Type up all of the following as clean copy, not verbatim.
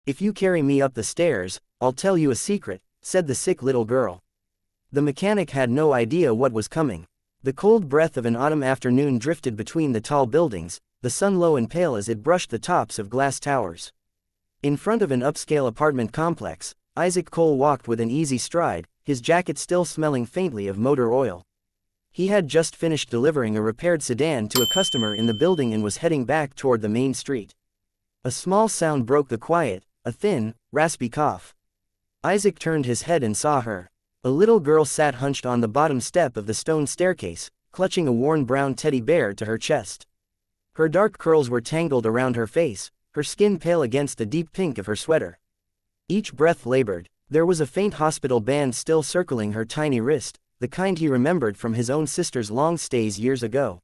"If you carry me up the stairs, I'll tell you a secret," said the sick little girl. The mechanic had no idea what was coming. The cold breath of an autumn afternoon drifted between the tall buildings, the sun low and pale as it brushed the tops of glass towers. In front of an upscale apartment complex, Isaac Cole walked with an easy stride, his jacket still smelling faintly of motor oil. He had just finished delivering a repaired sedan to a customer in the building and was heading back toward the main street. A small sound broke the quiet, a thin, raspy cough. Isaac turned his head and saw her. A little girl sat hunched on the bottom step of the stone staircase, clutching a worn brown teddy bear to her chest. Her dark curls were tangled around her face, her skin pale against the deep pink of her sweater. Each breath labored. There was a faint hospital band still circling her tiny wrist, the kind he remembered from his own sister's long stays years ago.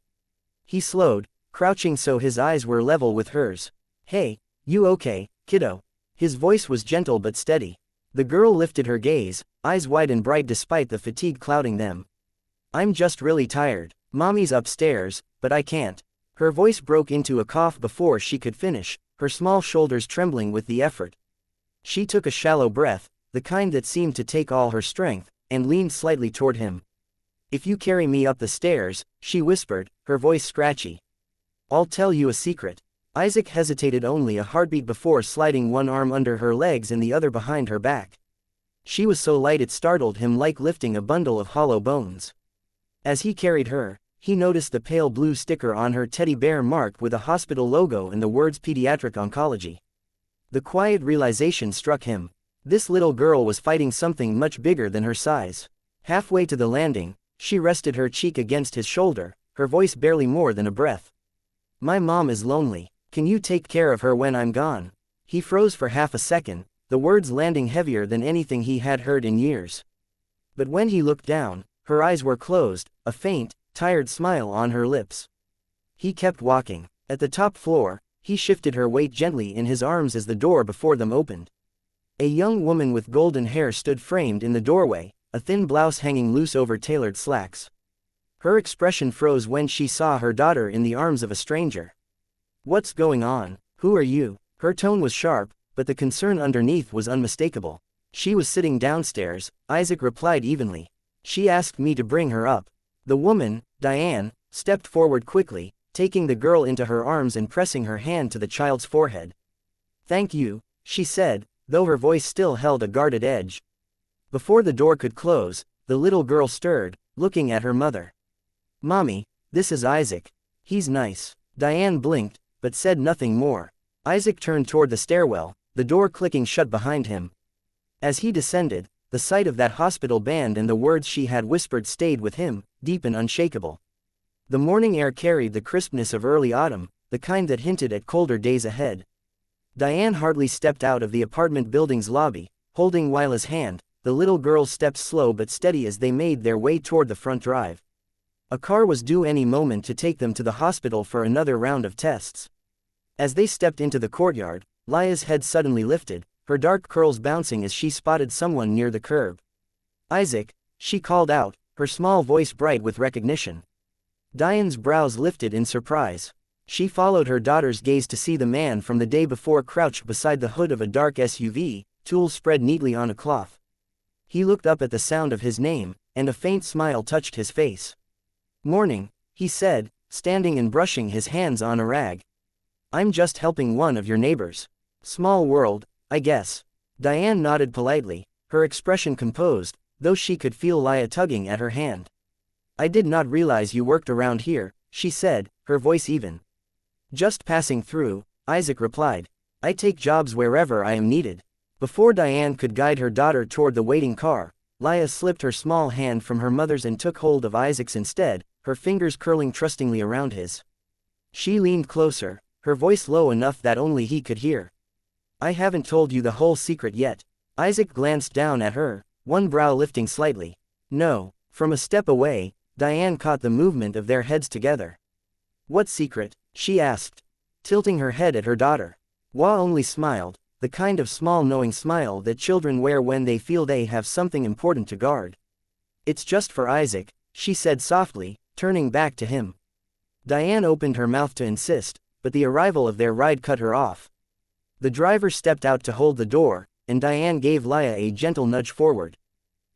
He slowed, crouching so his eyes were level with hers. "Hey, you okay, kiddo?" His voice was gentle but steady. The girl lifted her gaze, eyes wide and bright despite the fatigue clouding them. "I'm just really tired. Mommy's upstairs, but I can't." Her voice broke into a cough before she could finish, her small shoulders trembling with the effort. She took a shallow breath, the kind that seemed to take all her strength, and leaned slightly toward him. "If you carry me up the stairs," she whispered, her voice scratchy, "I'll tell you a secret." Isaac hesitated only a heartbeat before sliding one arm under her legs and the other behind her back. She was so light it startled him, like lifting a bundle of hollow bones. As he carried her, he noticed the pale blue sticker on her teddy bear marked with a hospital logo and the words Pediatric Oncology. The quiet realization struck him. This little girl was fighting something much bigger than her size. Halfway to the landing, she rested her cheek against his shoulder, her voice barely more than a breath. "My mom is lonely. Can you take care of her when I'm gone?" He froze for half a second, the words landing heavier than anything he had heard in years. But when he looked down, her eyes were closed, a faint, tired smile on her lips. He kept walking. At the top floor, he shifted her weight gently in his arms as the door before them opened. A young woman with golden hair stood framed in the doorway, a thin blouse hanging loose over tailored slacks. Her expression froze when she saw her daughter in the arms of a stranger. "What's going on? Who are you?" Her tone was sharp, but the concern underneath was unmistakable. "She was sitting downstairs," Isaac replied evenly. "She asked me to bring her up." The woman, Diane, stepped forward quickly, taking the girl into her arms and pressing her hand to the child's forehead. "Thank you," she said, though her voice still held a guarded edge. Before the door could close, the little girl stirred, looking at her mother. "Mommy, this is Isaac. He's nice." Diane blinked, but said nothing more. Isaac turned toward the stairwell, the door clicking shut behind him. As he descended, the sight of that hospital band and the words she had whispered stayed with him, deep and unshakable. The morning air carried the crispness of early autumn, the kind that hinted at colder days ahead. Diane hardly stepped out of the apartment building's lobby, holding Wyla's hand. The little girl's steps slow but steady as they made their way toward the front drive. A car was due any moment to take them to the hospital for another round of tests. As they stepped into the courtyard, Laya's head suddenly lifted, her dark curls bouncing as she spotted someone near the curb. "Isaac," she called out, her small voice bright with recognition. Diane's brows lifted in surprise. She followed her daughter's gaze to see the man from the day before crouched beside the hood of a dark SUV, tools spread neatly on a cloth. He looked up at the sound of his name, and a faint smile touched his face. "Morning," he said, standing and brushing his hands on a rag. "I'm just helping one of your neighbors. Small world, I guess." Diane nodded politely, her expression composed, though she could feel Laya tugging at her hand. "I did not realize you worked around here," she said, her voice even. "Just passing through," Isaac replied. "I take jobs wherever I am needed." Before Diane could guide her daughter toward the waiting car, Laya slipped her small hand from her mother's and took hold of Isaac's instead, her fingers curling trustingly around his. She leaned closer, her voice low enough that only he could hear. "I haven't told you the whole secret yet." Isaac glanced down at her, one brow lifting slightly. "No." From a step away, Diane caught the movement of their heads together. "What secret?" she asked, tilting her head at her daughter. Wa only smiled, the kind of small knowing smile that children wear when they feel they have something important to guard. "It's just for Isaac," she said softly, turning back to him. Diane opened her mouth to insist, but the arrival of their ride cut her off. The driver stepped out to hold the door, and Diane gave Laya a gentle nudge forward.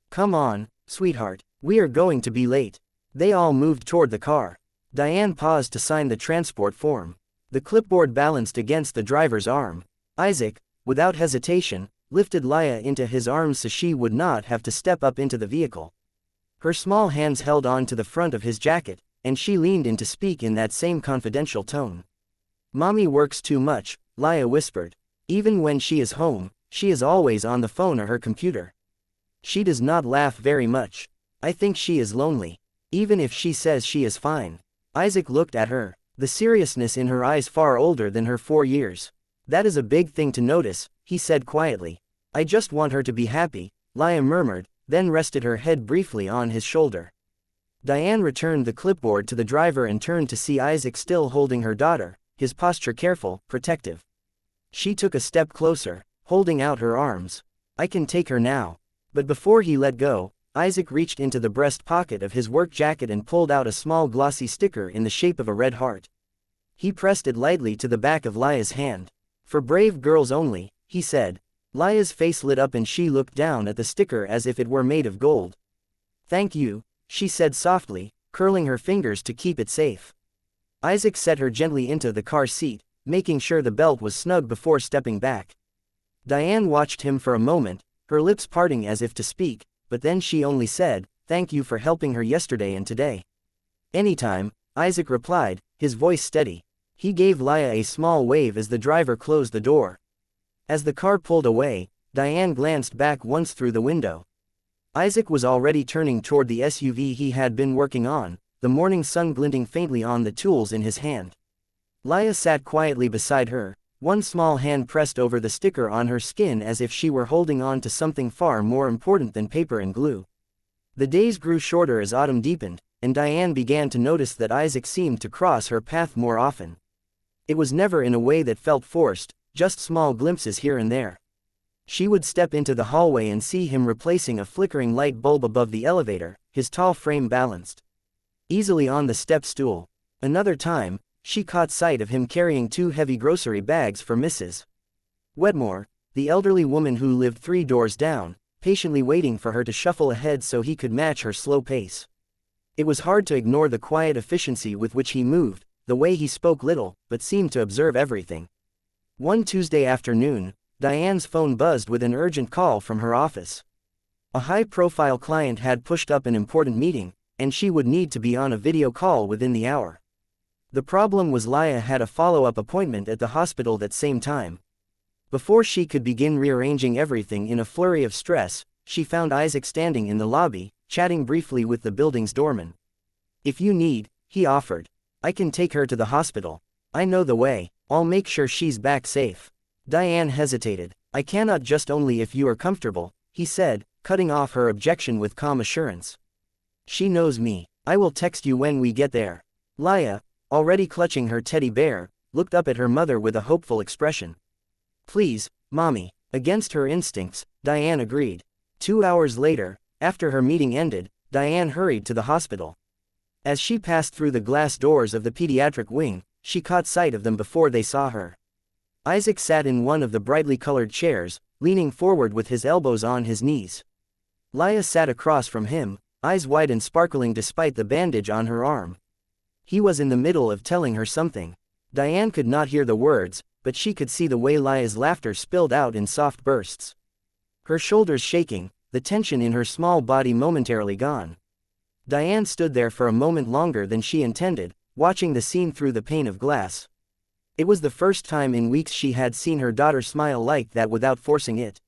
"Come on, sweetheart, we are going to be late." They all moved toward the car. Diane paused to sign the transport form. The clipboard balanced against the driver's arm. Isaac, without hesitation, lifted Laya into his arms so she would not have to step up into the vehicle. Her small hands held on to the front of his jacket, and she leaned in to speak in that same confidential tone. "Mommy works too much," Laya whispered. "Even when she is home, she is always on the phone or her computer. She does not laugh very much. I think she is lonely. Even if she says she is fine." Isaac looked at her, the seriousness in her eyes far older than her 4 years. "That is a big thing to notice," he said quietly. "I just want her to be happy," Laya murmured, then rested her head briefly on his shoulder. Diane returned the clipboard to the driver and turned to see Isaac still holding her daughter, his posture careful, protective. She took a step closer, holding out her arms. "I can take her now." But before he let go, Isaac reached into the breast pocket of his work jacket and pulled out a small glossy sticker in the shape of a red heart. He pressed it lightly to the back of Laya's hand. "For brave girls only," he said. Laya's face lit up and she looked down at the sticker as if it were made of gold. "Thank you," she said softly, curling her fingers to keep it safe. Isaac set her gently into the car seat, making sure the belt was snug before stepping back. Diane watched him for a moment, her lips parting as if to speak, but then she only said, "Thank you for helping her yesterday and today." "Anytime," Isaac replied, his voice steady. He gave Laya a small wave as the driver closed the door. As the car pulled away, Diane glanced back once through the window. Isaac was already turning toward the SUV he had been working on, the morning sun glinting faintly on the tools in his hand. Laya sat quietly beside her, one small hand pressed over the sticker on her skin as if she were holding on to something far more important than paper and glue. The days grew shorter as autumn deepened, and Diane began to notice that Isaac seemed to cross her path more often. It was never in a way that felt forced, just small glimpses here and there. She would step into the hallway and see him replacing a flickering light bulb above the elevator, his tall frame balanced easily on the step stool. Another time, she caught sight of him carrying 2 heavy grocery bags for Mrs. Wetmore, the elderly woman who lived 3 doors down, patiently waiting for her to shuffle ahead so he could match her slow pace. It was hard to ignore the quiet efficiency with which he moved, the way he spoke little, but seemed to observe everything. One Tuesday afternoon, Diane's phone buzzed with an urgent call from her office. A high-profile client had pushed up an important meeting, and she would need to be on a video call within the hour. The problem was Laya had a follow-up appointment at the hospital that same time. Before she could begin rearranging everything in a flurry of stress, she found Isaac standing in the lobby, chatting briefly with the building's doorman. "If you need," he offered. "I can take her to the hospital. I know the way. I'll make sure she's back safe." Diane hesitated. "I cannot just only if you are comfortable," he said, cutting off her objection with calm assurance. "She knows me. I will text you when we get there." Laya, already clutching her teddy bear, looked up at her mother with a hopeful expression. "Please, Mommy." Against her instincts, Diane agreed. 2 hours later, after her meeting ended, Diane hurried to the hospital. As she passed through the glass doors of the pediatric wing, she caught sight of them before they saw her. Isaac sat in one of the brightly colored chairs, leaning forward with his elbows on his knees. Laya sat across from him, eyes wide and sparkling despite the bandage on her arm. He was in the middle of telling her something. Diane could not hear the words, but she could see the way Laya's laughter spilled out in soft bursts. Her shoulders shaking, the tension in her small body momentarily gone. Diane stood there for a moment longer than she intended, watching the scene through the pane of glass. It was the first time in weeks she had seen her daughter smile like that without forcing it.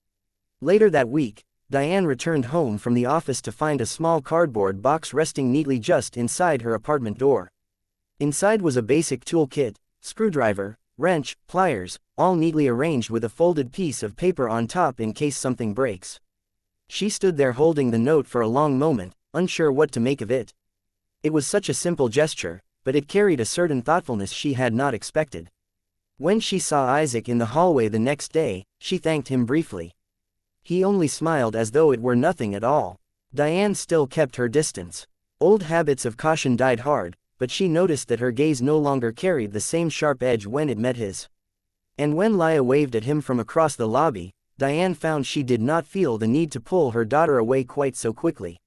Later that week, Diane returned home from the office to find a small cardboard box resting neatly just inside her apartment door. Inside was a basic tool kit, screwdriver, wrench, pliers, all neatly arranged with a folded piece of paper on top in case something breaks. She stood there holding the note for a long moment, unsure what to make of it. It was such a simple gesture, but it carried a certain thoughtfulness she had not expected. When she saw Isaac in the hallway the next day, she thanked him briefly. He only smiled as though it were nothing at all. Diane still kept her distance. Old habits of caution died hard, but she noticed that her gaze no longer carried the same sharp edge when it met his. And when Laya waved at him from across the lobby, Diane found she did not feel the need to pull her daughter away quite so quickly.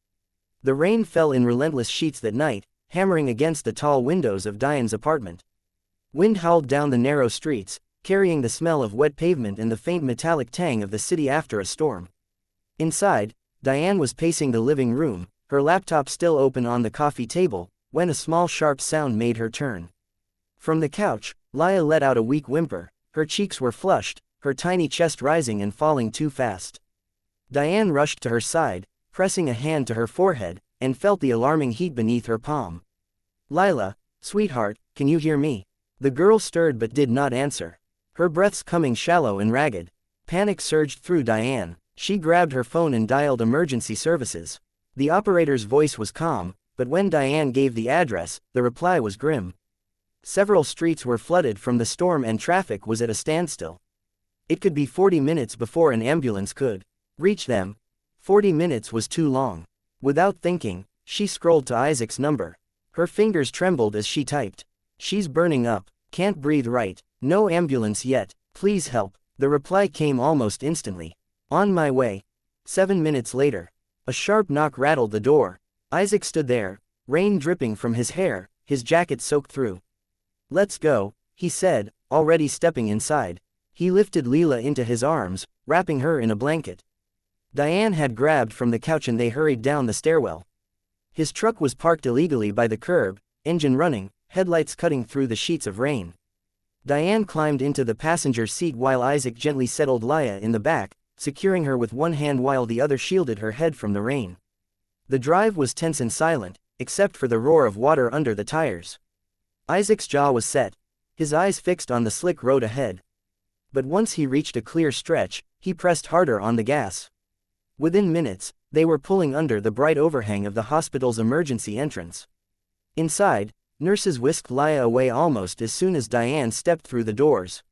The rain fell in relentless sheets that night, hammering against the tall windows of Diane's apartment. Wind howled down the narrow streets, carrying the smell of wet pavement and the faint metallic tang of the city after a storm. Inside, Diane was pacing the living room, her laptop still open on the coffee table, when a small sharp sound made her turn. From the couch, Laya let out a weak whimper. Her cheeks were flushed, her tiny chest rising and falling too fast. Diane rushed to her side, pressing a hand to her forehead, and felt the alarming heat beneath her palm. "Lila, sweetheart, can you hear me?" The girl stirred but did not answer. Her breaths coming shallow and ragged. Panic surged through Diane. She grabbed her phone and dialed emergency services. The operator's voice was calm, but when Diane gave the address, the reply was grim. Several streets were flooded from the storm and traffic was at a standstill. It could be 40 minutes before an ambulance could reach them. 40 minutes was too long. Without thinking, she scrolled to Isaac's number. Her fingers trembled as she typed. "She's burning up, can't breathe right, no ambulance yet, please help." The reply came almost instantly. "On my way." 7 minutes later, a sharp knock rattled the door. Isaac stood there, rain dripping from his hair, his jacket soaked through. "Let's go," he said, already stepping inside. He lifted Leela into his arms, wrapping her in a blanket. Diane had grabbed from the couch and they hurried down the stairwell. His truck was parked illegally by the curb, engine running, headlights cutting through the sheets of rain. Diane climbed into the passenger seat while Isaac gently settled Laya in the back, securing her with one hand while the other shielded her head from the rain. The drive was tense and silent, except for the roar of water under the tires. Isaac's jaw was set, his eyes fixed on the slick road ahead. But once he reached a clear stretch, he pressed harder on the gas. Within minutes, they were pulling under the bright overhang of the hospital's emergency entrance. Inside, nurses whisked Laya away almost as soon as Diane stepped through the doors.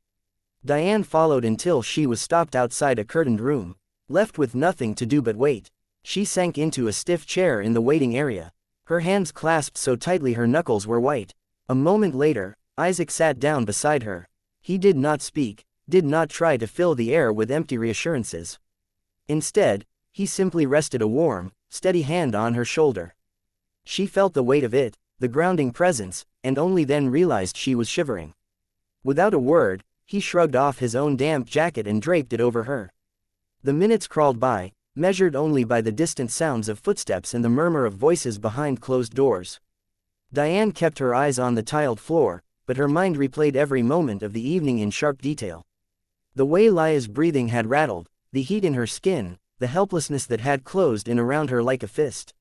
Diane followed until she was stopped outside a curtained room. Left with nothing to do but wait, she sank into a stiff chair in the waiting area. Her hands clasped so tightly her knuckles were white. A moment later, Isaac sat down beside her. He did not speak, did not try to fill the air with empty reassurances. Instead, he simply rested a warm, steady hand on her shoulder. She felt the weight of it, the grounding presence, and only then realized she was shivering. Without a word, he shrugged off his own damp jacket and draped it over her. The minutes crawled by, measured only by the distant sounds of footsteps and the murmur of voices behind closed doors. Diane kept her eyes on the tiled floor, but her mind replayed every moment of the evening in sharp detail. The way Laya's breathing had rattled, the heat in her skin, the helplessness that had closed in around her like a fist.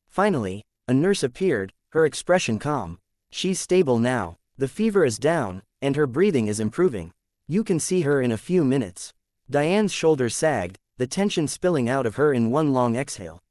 Finally, a nurse appeared, her expression calm. "She's stable now, the fever is down, and her breathing is improving. You can see her in a few minutes." Diane's shoulders sagged, the tension spilling out of her in one long exhale.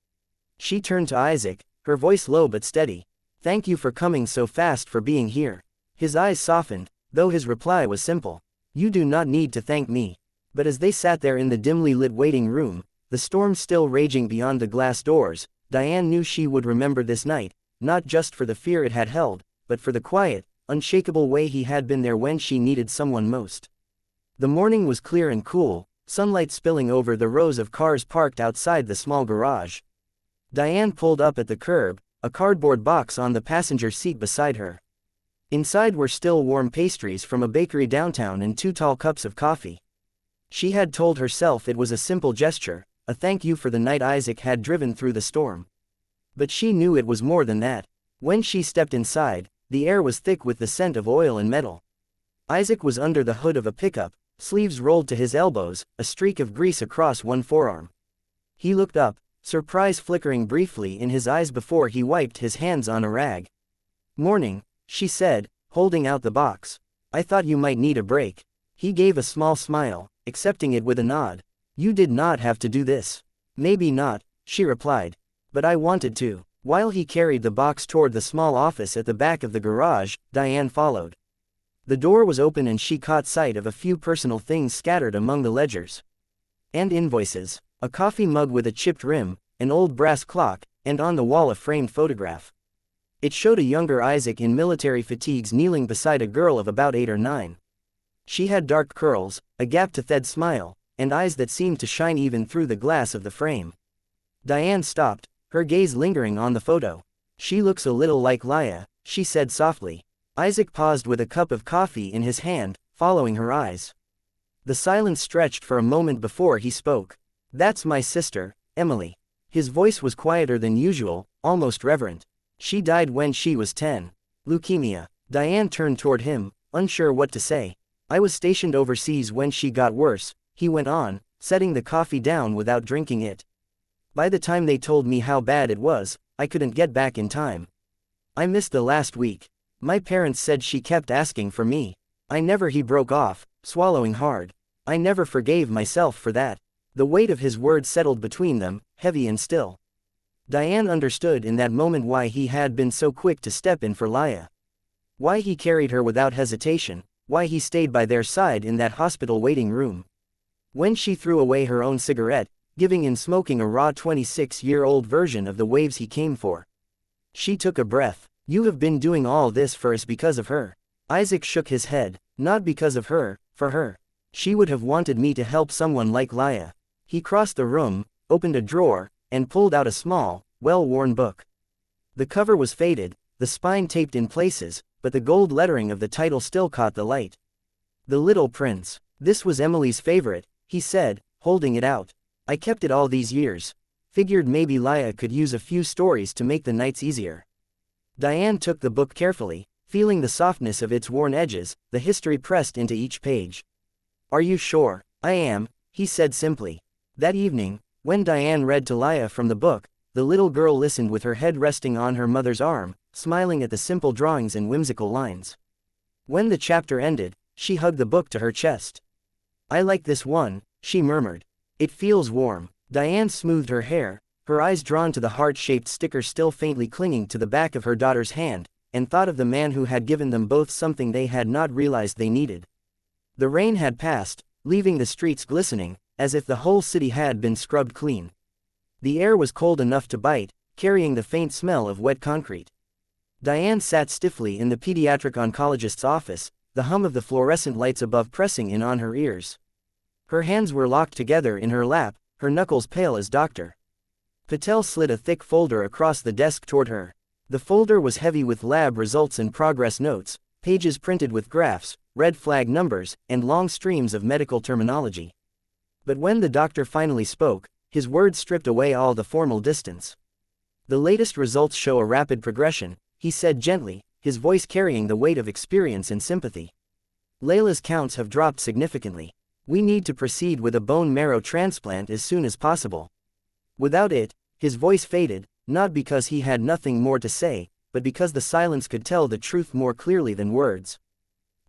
She turned to Isaac, her voice low but steady. "Thank you for coming so fast, for being here." His eyes softened, though his reply was simple. "You do not need to thank me." But as they sat there in the dimly lit waiting room, the storm still raging beyond the glass doors, Diane knew she would remember this night, not just for the fear it had held, but for the quiet, unshakable way he had been there when she needed someone most. The morning was clear and cool, sunlight spilling over the rows of cars parked outside the small garage. Diane pulled up at the curb, a cardboard box on the passenger seat beside her. Inside were still warm pastries from a bakery downtown and 2 tall cups of coffee. She had told herself it was a simple gesture, a thank you for the night Isaac had driven through the storm. But she knew it was more than that. When she stepped inside, the air was thick with the scent of oil and metal. Isaac was under the hood of a pickup, sleeves rolled to his elbows, a streak of grease across one forearm. He looked up, surprise flickering briefly in his eyes before he wiped his hands on a rag. "Morning," she said, holding out the box. "I thought you might need a break." He gave a small smile, accepting it with a nod. "You did not have to do this." "Maybe not," she replied. "But I wanted to." While he carried the box toward the small office at the back of the garage, Diane followed. The door was open and she caught sight of a few personal things scattered among the ledgers and invoices, a coffee mug with a chipped rim, an old brass clock, and on the wall a framed photograph. It showed a younger Isaac in military fatigues kneeling beside a girl of about 8 or 9. She had dark curls, a gap-toothed smile, and eyes that seemed to shine even through the glass of the frame. Diane stopped, her gaze lingering on the photo. "She looks a little like Laya," she said softly. Isaac paused with a cup of coffee in his hand, following her eyes. The silence stretched for a moment before he spoke. "That's my sister, Emily." His voice was quieter than usual, almost reverent. "She died when she was 10. Leukemia." Diane turned toward him, unsure what to say. "I was stationed overseas when she got worse," he went on, setting the coffee down without drinking it. "By the time they told me how bad it was, I couldn't get back in time. I missed the last week. My parents said she kept asking for me. He broke off, swallowing hard. "I never forgave myself for that." The weight of his words settled between them, heavy and still. Diane understood in that moment why he had been so quick to step in for Laya. Why he carried her without hesitation, why he stayed by their side in that hospital waiting room. When she threw away her own cigarette, giving in smoking a raw 26-year-old version of the waves he came for. She took a breath. "You have been doing all this for us because of her." Isaac shook his head. "Not because of her, for her. She would have wanted me to help someone like Laya." He crossed the room, opened a drawer, and pulled out a small, well-worn book. The cover was faded, the spine taped in places, but the gold lettering of the title still caught the light. "The Little Prince." "This was Emily's favorite," he said, holding it out. "I kept it all these years. Figured maybe Laya could use a few stories to make the nights easier." Diane took the book carefully, feeling the softness of its worn edges, the history pressed into each page. "Are you sure?" "I am," he said simply. That evening, when Diane read to Laya from the book, the little girl listened with her head resting on her mother's arm, smiling at the simple drawings and whimsical lines. When the chapter ended, she hugged the book to her chest. "I like this one," she murmured. "It feels warm." Diane smoothed her hair, her eyes drawn to the heart-shaped sticker still faintly clinging to the back of her daughter's hand, and thought of the man who had given them both something they had not realized they needed. The rain had passed, leaving the streets glistening, as if the whole city had been scrubbed clean. The air was cold enough to bite, carrying the faint smell of wet concrete. Diane sat stiffly in the pediatric oncologist's office, the hum of the fluorescent lights above pressing in on her ears. Her hands were locked together in her lap, her knuckles pale as Dr. Patel slid a thick folder across the desk toward her. The folder was heavy with lab results and progress notes, pages printed with graphs, red flag numbers, and long streams of medical terminology. But when the doctor finally spoke, his words stripped away all the formal distance. "The latest results show a rapid progression," he said gently, his voice carrying the weight of experience and sympathy. "Layla's counts have dropped significantly. We need to proceed with a bone marrow transplant as soon as possible." Without it, his voice faded, not because he had nothing more to say, but because the silence could tell the truth more clearly than words.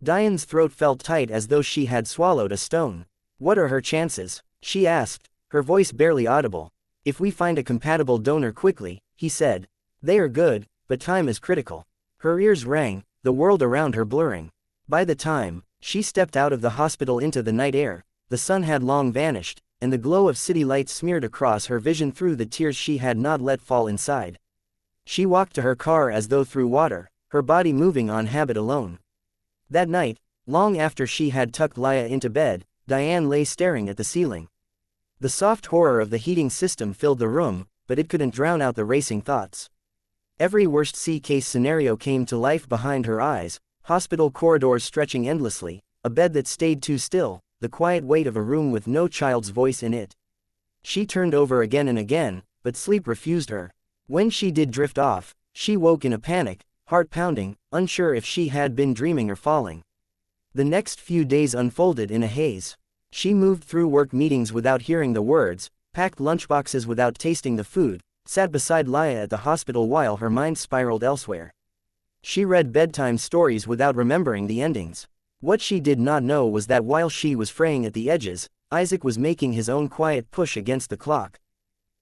Diane's throat felt tight as though she had swallowed a stone. "What are her chances?" she asked, her voice barely audible. "If we find a compatible donor quickly," he said. "They are good, but time is critical." Her ears rang, the world around her blurring. By the time she stepped out of the hospital into the night air, the sun had long vanished, and the glow of city lights smeared across her vision through the tears she had not let fall inside. She walked to her car as though through water, her body moving on habit alone. That night, long after she had tucked Laya into bed, Diane lay staring at the ceiling. The soft horror of the heating system filled the room, but it couldn't drown out the racing thoughts. Every worst-case scenario came to life behind her eyes, hospital corridors stretching endlessly, a bed that stayed too still, the quiet weight of a room with no child's voice in it. She turned over again and again, but sleep refused her. When she did drift off, she woke in a panic, heart pounding, unsure if she had been dreaming or falling. The next few days unfolded in a haze. She moved through work meetings without hearing the words, packed lunchboxes without tasting the food, sat beside Laya at the hospital while her mind spiraled elsewhere. She read bedtime stories without remembering the endings. What she did not know was that while she was fraying at the edges, Isaac was making his own quiet push against the clock.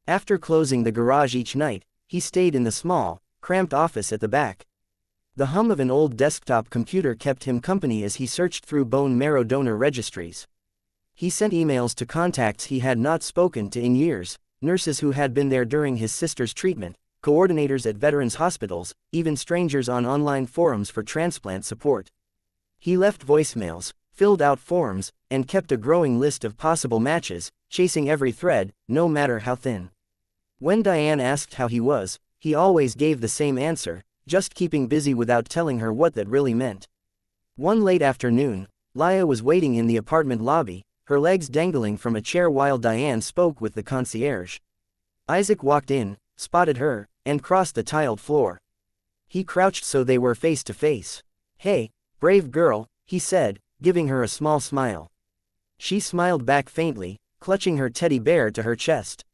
After closing the garage each night, he stayed in the small, cramped office at the back. The hum of an old desktop computer kept him company as he searched through bone marrow donor registries. He sent emails to contacts he had not spoken to in years, nurses who had been there during his sister's treatment, coordinators at veterans' hospitals, even strangers on online forums for transplant support. He left voicemails, filled out forms, and kept a growing list of possible matches, chasing every thread, no matter how thin. When Diane asked how he was, he always gave the same answer, just keeping busy without telling her what that really meant. One late afternoon, Laya was waiting in the apartment lobby, her legs dangling from a chair while Diane spoke with the concierge. Isaac walked in, spotted her, and crossed the tiled floor. He crouched so they were face to face. "Hey, brave girl," he said, giving her a small smile. She smiled back faintly, clutching her teddy bear to her chest.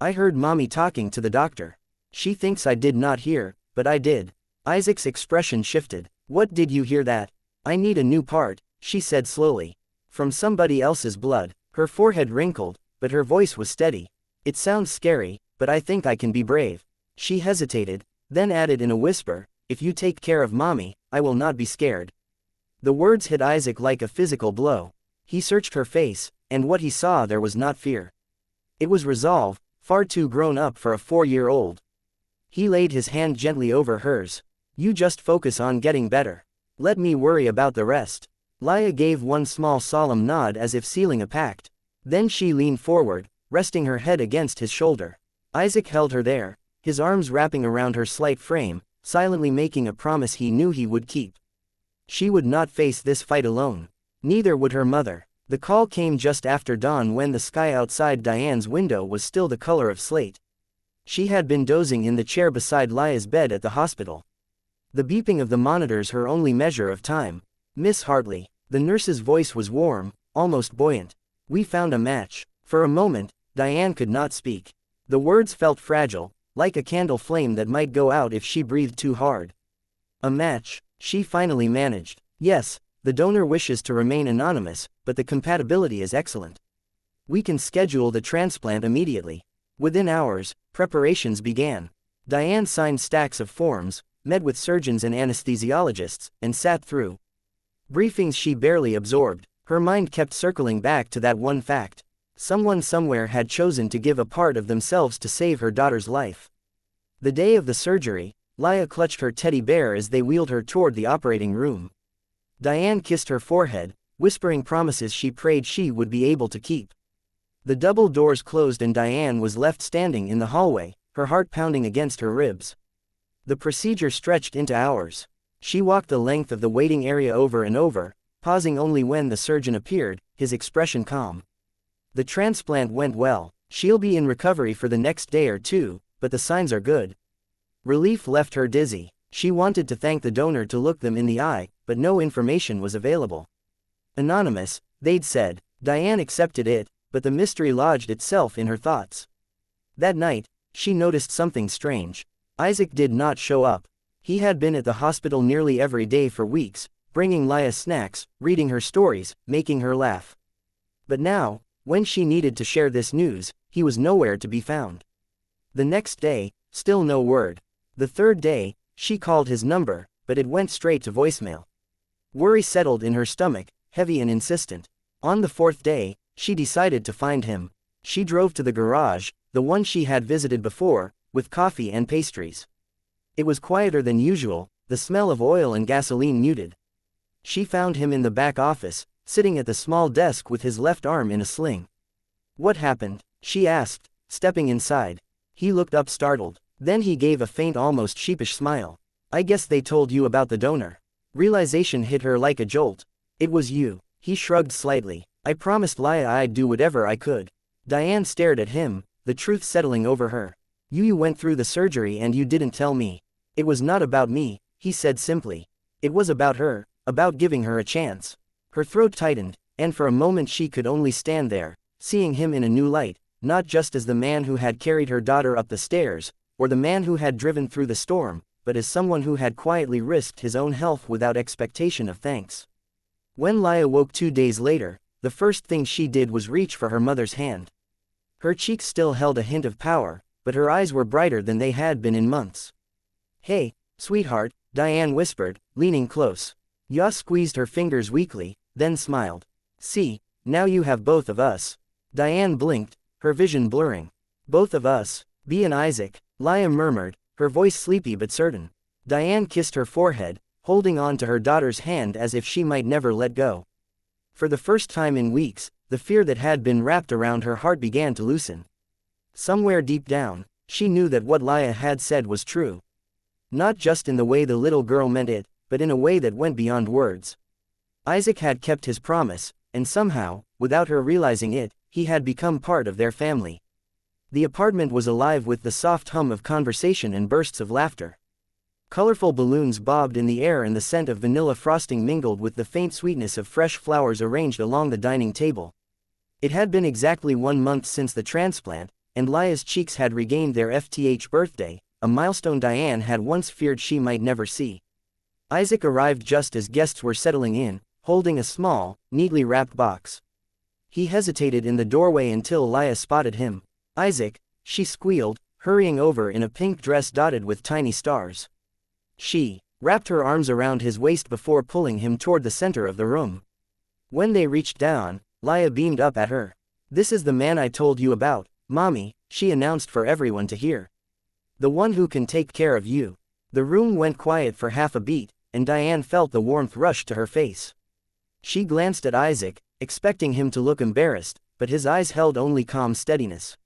"I heard Mommy talking to the doctor. She thinks I did not hear, but I did." Isaac's expression shifted. "What did you hear that?" "I need a new part," she said slowly. "From somebody else's blood." Her forehead wrinkled, but her voice was steady. "It sounds scary, but I think I can be brave." She hesitated, then added in a whisper, "If you take care of Mommy, I will not be scared." The words hit Isaac like a physical blow. He searched her face, and what he saw there was not fear. It was resolve, far too grown up for a 4-year-old. He laid his hand gently over hers. "You just focus on getting better. Let me worry about the rest." Laya gave one small solemn nod as if sealing a pact. Then she leaned forward, resting her head against his shoulder. Isaac held her there, his arms wrapping around her slight frame, silently making a promise he knew he would keep. She would not face this fight alone. Neither would her mother. The call came just after dawn when the sky outside Diane's window was still the color of slate. She had been dozing in the chair beside Laya's bed at the hospital. The beeping of the monitors her only measure of time. "Miss Hartley." The nurse's voice was warm, almost buoyant. "We found a match." For a moment, Diane could not speak. The words felt fragile, like a candle flame that might go out if she breathed too hard. "A match," she finally managed. "Yes, the donor wishes to remain anonymous, but the compatibility is excellent. We can schedule the transplant immediately." Within hours, preparations began. Diane signed stacks of forms, met with surgeons and anesthesiologists, and sat through briefings she barely absorbed. Her mind kept circling back to that one fact. Someone somewhere had chosen to give a part of themselves to save her daughter's life. The day of the surgery, Laya clutched her teddy bear as they wheeled her toward the operating room. Diane kissed her forehead, whispering promises she prayed she would be able to keep. The double doors closed and Diane was left standing in the hallway, her heart pounding against her ribs. The procedure stretched into hours. She walked the length of the waiting area over and over, pausing only when the surgeon appeared, his expression calm. "The transplant went well. She'll be in recovery for the next day or two, but the signs are good." Relief left her dizzy. She wanted to thank the donor to look them in the eye, but no information was available. Anonymous, they'd said. Diane accepted it, but the mystery lodged itself in her thoughts. That night, she noticed something strange. Isaac did not show up. He had been at the hospital nearly every day for weeks, bringing Laya snacks, reading her stories, making her laugh. But now, when she needed to share this news, he was nowhere to be found. The next day, still no word. The third day, she called his number, but it went straight to voicemail. Worry settled in her stomach, heavy and insistent. On the fourth day, she decided to find him. She drove to the garage, the one she had visited before, with coffee and pastries. It was quieter than usual, the smell of oil and gasoline muted. She found him in the back office, sitting at the small desk with his left arm in a sling. "What happened?" she asked, stepping inside. He looked up startled. Then he gave a faint, almost sheepish smile. "I guess they told you about the donor." Realization hit her like a jolt. "It was you." He shrugged slightly. "I promised Laya I'd do whatever I could." Diane stared at him, the truth settling over her. You went through the surgery and you didn't tell me." "It was not about me," he said simply. "It was about her, about giving her a chance." Her throat tightened, and for a moment she could only stand there, seeing him in a new light, not just as the man who had carried her daughter up the stairs, or the man who had driven through the storm, but as someone who had quietly risked his own health without expectation of thanks. When Laya woke 2 days later, the first thing she did was reach for her mother's hand. Her cheeks still held a hint of power, but her eyes were brighter than they had been in months. "Hey, sweetheart," Diane whispered, leaning close. Ya squeezed her fingers weakly, then smiled. "See, now you have both of us." Diane blinked, her vision blurring. "Both of us, B and Isaac," Laya murmured, her voice sleepy but certain. Diane kissed her forehead, holding on to her daughter's hand as if she might never let go. For the first time in weeks, the fear that had been wrapped around her heart began to loosen. Somewhere deep down, she knew that what Leah had said was true. Not just in the way the little girl meant it, but in a way that went beyond words. Isaac had kept his promise, and somehow, without her realizing it, he had become part of their family. The apartment was alive with the soft hum of conversation and bursts of laughter. Colorful balloons bobbed in the air and the scent of vanilla frosting mingled with the faint sweetness of fresh flowers arranged along the dining table. It had been exactly 1 month since the transplant, and Leah's cheeks had regained their FTH birthday, a milestone Diane had once feared she might never see. Isaac arrived just as guests were settling in, holding a small, neatly wrapped box. He hesitated in the doorway until Leah spotted him. "Isaac," she squealed, hurrying over in a pink dress dotted with tiny stars. She wrapped her arms around his waist before pulling him toward the center of the room. When they reached down, Leah beamed up at her. "This is the man I told you about, Mommy," she announced for everyone to hear. "The one who can take care of you." The room went quiet for half a beat, and Diane felt the warmth rush to her face. She glanced at Isaac, expecting him to look embarrassed, but his eyes held only calm steadiness.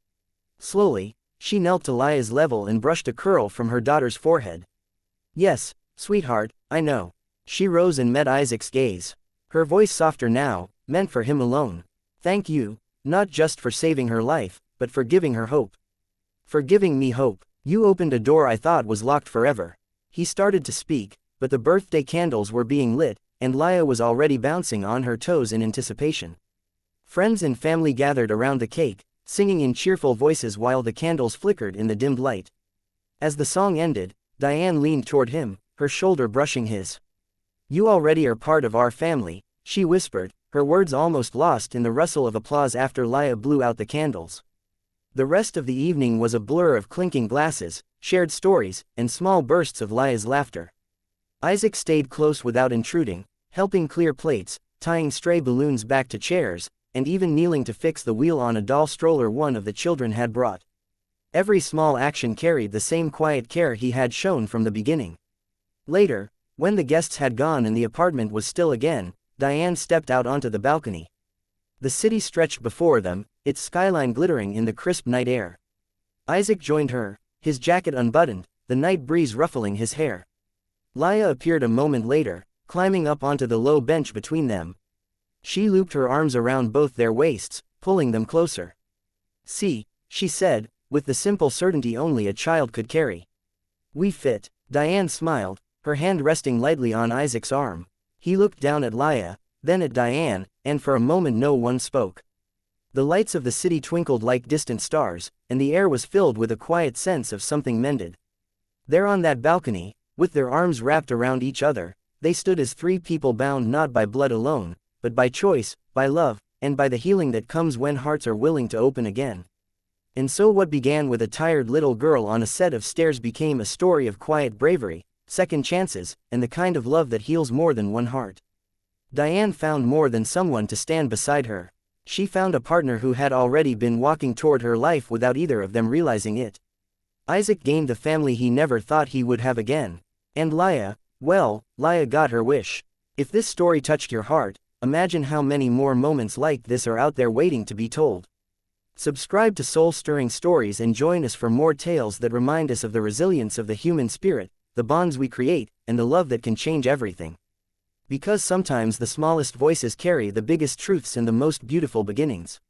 Slowly, she knelt to Leah's level and brushed a curl from her daughter's forehead. "Yes, sweetheart, I know." She rose and met Isaac's gaze. Her voice softer now, meant for him alone. "Thank you, not just for saving her life, but for giving her hope. For giving me hope. You opened a door I thought was locked forever." He started to speak, but the birthday candles were being lit, and Leah was already bouncing on her toes in anticipation. Friends and family gathered around the cake, singing in cheerful voices while the candles flickered in the dimmed light. As the song ended, Diane leaned toward him, her shoulder brushing his. "You already are part of our family," she whispered, her words almost lost in the rustle of applause after Leah blew out the candles. The rest of the evening was a blur of clinking glasses, shared stories, and small bursts of Leah's laughter. Isaac stayed close without intruding, helping clear plates, tying stray balloons back to chairs, and even kneeling to fix the wheel on a doll stroller one of the children had brought. Every small action carried the same quiet care he had shown from the beginning. Later, when the guests had gone and the apartment was still again, Diane stepped out onto the balcony. The city stretched before them, its skyline glittering in the crisp night air. Isaac joined her, his jacket unbuttoned, the night breeze ruffling his hair. Leah appeared a moment later, climbing up onto the low bench between them. She looped her arms around both their waists, pulling them closer. "See," she said, with the simple certainty only a child could carry. "We fit." Diane smiled, her hand resting lightly on Isaac's arm. He looked down at Leah, then at Diane, and for a moment no one spoke. The lights of the city twinkled like distant stars, and the air was filled with a quiet sense of something mended. There on that balcony, with their arms wrapped around each other, they stood as three people bound not by blood alone, but by choice, by love, and by the healing that comes when hearts are willing to open again. And so what began with a tired little girl on a set of stairs became a story of quiet bravery, second chances, and the kind of love that heals more than one heart. Diane found more than someone to stand beside her. She found a partner who had already been walking toward her life without either of them realizing it. Isaac gained the family he never thought he would have again. And Leah, well, Leah got her wish. If this story touched your heart, imagine how many more moments like this are out there waiting to be told. Subscribe to Soul-Stirring Stories and join us for more tales that remind us of the resilience of the human spirit, the bonds we create, and the love that can change everything. Because sometimes the smallest voices carry the biggest truths and the most beautiful beginnings.